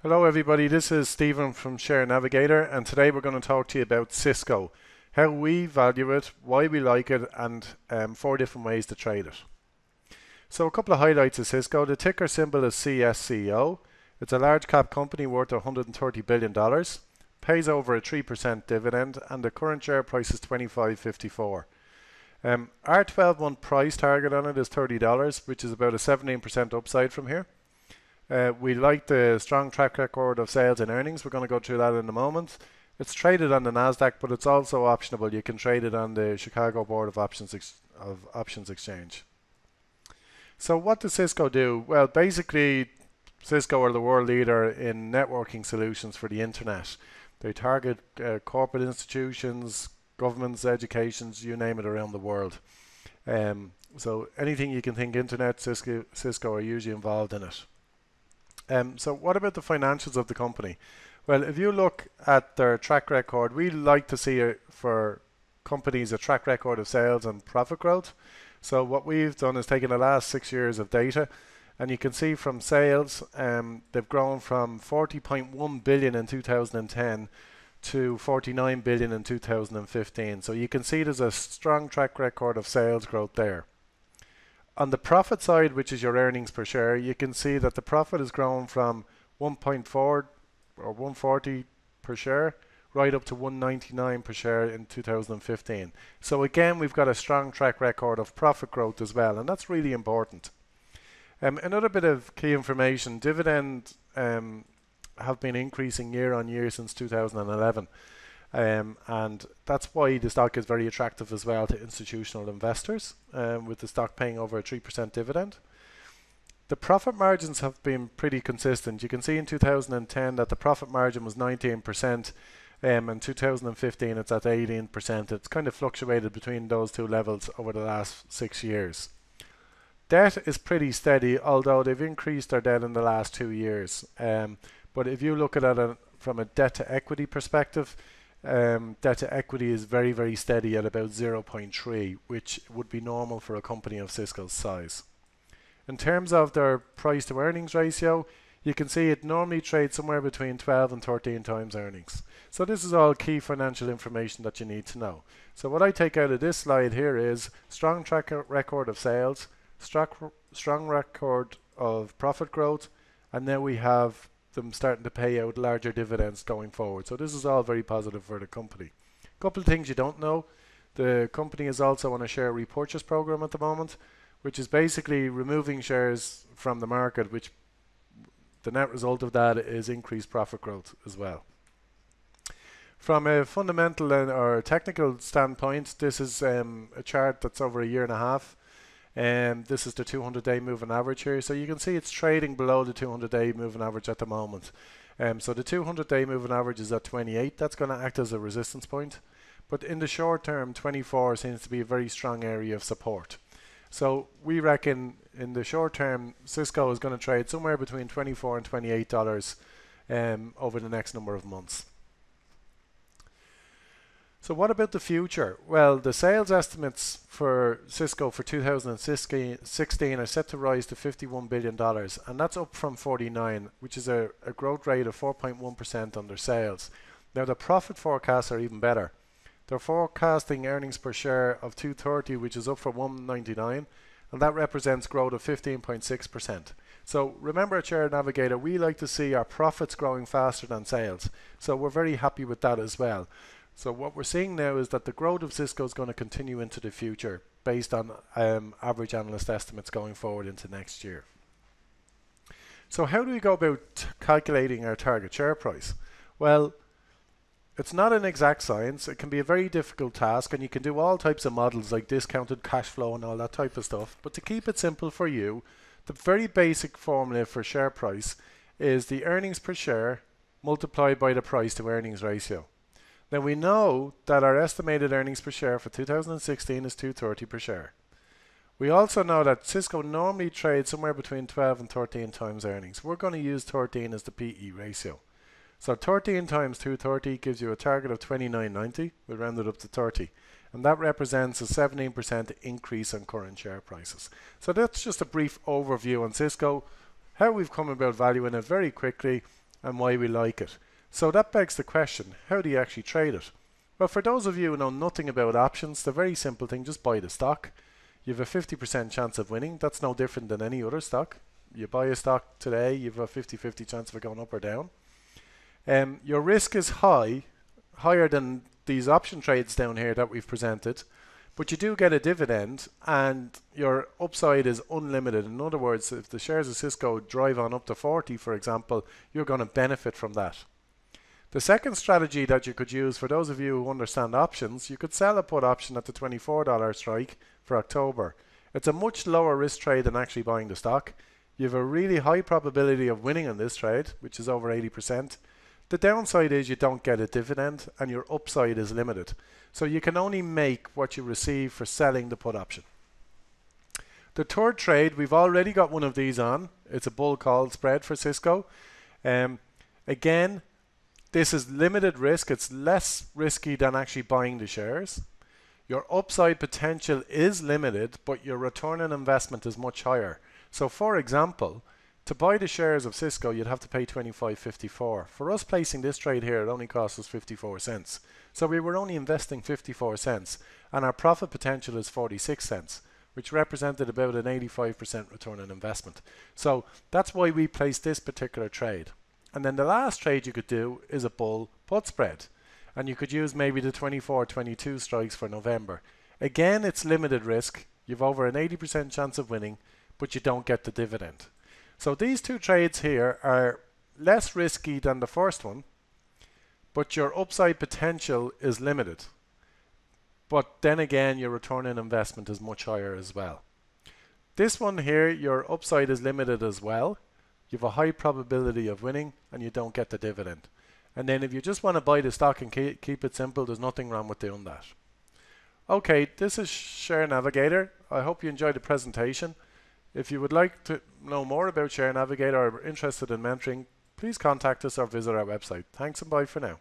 Hello everybody, this is Stephen from Share Navigator, and today we're going to talk to you about Cisco, how we value it, why we like it, and 4 different ways to trade it. So a couple of highlights of Cisco. The ticker symbol is CSCO. It's a large cap company worth $130 billion, pays over a 3% dividend, and the current share price is $25.54. Our 12-month price target on it is $30, which is about a 17% upside from here. We like the strong track record of sales and earnings. We're going to go through that in a moment. It's traded on the Nasdaq, but it's also optionable. You can trade it on the Chicago Board of Options Exchange. So what does Cisco do? Well, basically, Cisco are the world leader in networking solutions for the internet. They target corporate institutions, governments, educations, you name it, around the world. So anything you can think internet, Cisco are usually involved in it. So what about the financials of the company? Well, if you look at their track record, we like to see for companies a track record of sales and profit growth. So what we've done is taken the last 6 years of data, and you can see from sales, they've grown from 40.1 billion in 2010 to 49 billion in 2015. So you can see there's a strong track record of sales growth there. On the profit side, which is your earnings per share, you can see that the profit has grown from 1.4 or 140 per share right up to 199 per share in 2015. So again, we've got a strong track record of profit growth as well, and that's really important. Another bit of key information, dividend have been increasing year on year since 2011. And that's why the stock is very attractive as well to institutional investors, with the stock paying over a 3% dividend. The profit margins have been pretty consistent. You can see in 2010 that the profit margin was 19%, in 2015 it's at 18%. It's kind of fluctuated between those two levels over the last 6 years. Debt is pretty steady, although they've increased their debt in the last 2 years. But if you look at it from a debt to equity perspective, debt to equity is very, very steady at about 0.3, which would be normal for a company of Cisco's size. In terms of their price to earnings ratio, you can see it normally trades somewhere between 12 and 13 times earnings. So this is all key financial information that you need to know. So what I take out of this slide here is strong track record of sales, strong record of profit growth, and now we have them starting to pay out larger dividends going forward. So this is all very positive for the company. A couple of things you don't know. The company is also on a share repurchase program at the moment, which is basically removing shares from the market, which the net result of that is increased profit growth as well. From a fundamental or technical standpoint, this is a chart that's over a year and a half. This is the 200-day moving average here. So you can see it's trading below the 200-day moving average at the moment. So the 200-day moving average is at 28. That's going to act as a resistance point. But in the short term, 24 seems to be a very strong area of support. So we reckon in the short term, Cisco is going to trade somewhere between $24 and $28 over the next number of months. So what about the future? Well, the sales estimates for Cisco for 2016 are set to rise to $51 billion, and that's up from 49, which is a growth rate of 4.1% on their sales. Now the profit forecasts are even better. They're forecasting earnings per share of 230, which is up from 199, and that represents growth of 15.6%. So remember at Share Navigator, we like to see our profits growing faster than sales. So we're very happy with that as well. So what we're seeing now is that the growth of Cisco is going to continue into the future based on average analyst estimates going forward into next year. So how do we go about calculating our target share price? Well, it's not an exact science. It can be a very difficult task, and you can do all types of models like discounted cash flow and all that type of stuff. But to keep it simple for you, the very basic formula for share price is the earnings per share multiplied by the price to earnings ratio. Now we know that our estimated earnings per share for 2016 is 230 per share. We also know that Cisco normally trades somewhere between 12 and 13 times earnings. We're going to use 13 as the PE ratio. So 13 times 230 gives you a target of 29.90. We'll round it up to 30. And that represents a 17% increase on current share prices. So that's just a brief overview on Cisco, how we've come about valuing it very quickly, and why we like it. So that begs the question, how do you actually trade it? Well, for those of you who know nothing about options, the very simple thing, just buy the stock. You have a 50% chance of winning. That's no different than any other stock. You buy a stock today, you have a 50-50 chance of it going up or down. Your risk is higher than these option trades down here that we've presented, but you do get a dividend and your upside is unlimited. In other words, if the shares of Cisco drive on up to 40, for example, you're going to benefit from that. The second strategy that you could use, for those of you who understand options, you could sell a put option at the $24 strike for October. It's a much lower risk trade than actually buying the stock. You have a really high probability of winning on this trade, which is over 80%. The downside is you don't get a dividend and your upside is limited. So you can only make what you receive for selling the put option. The third trade, we've already got one of these on. It's a bull call spread for Cisco. Again, this is limited risk. It's less risky than actually buying the shares. Your upside potential is limited, but your return on investment is much higher. So for example, to buy the shares of Cisco, you'd have to pay $25.54. For us placing this trade here, it only cost us 54 cents. So we were only investing 54 cents, and our profit potential is 46 cents, which represented about an 85% return on investment. So that's why we placed this particular trade. And then the last trade you could do is a bull put spread. And you could use maybe the 24-22 strikes for November. Again, it's limited risk. You've over an 80% chance of winning, but you don't get the dividend. So these two trades here are less risky than the first one, but your upside potential is limited. But then again, your return on investment is much higher as well. This one here, your upside is limited as well. You have a high probability of winning and you don't get the dividend. And then if you just want to buy the stock and keep it simple, there's nothing wrong with doing that. Okay, this is Share Navigator. I hope you enjoyed the presentation. If you would like to know more about Share Navigator or are interested in mentoring, please contact us or visit our website. Thanks and bye for now.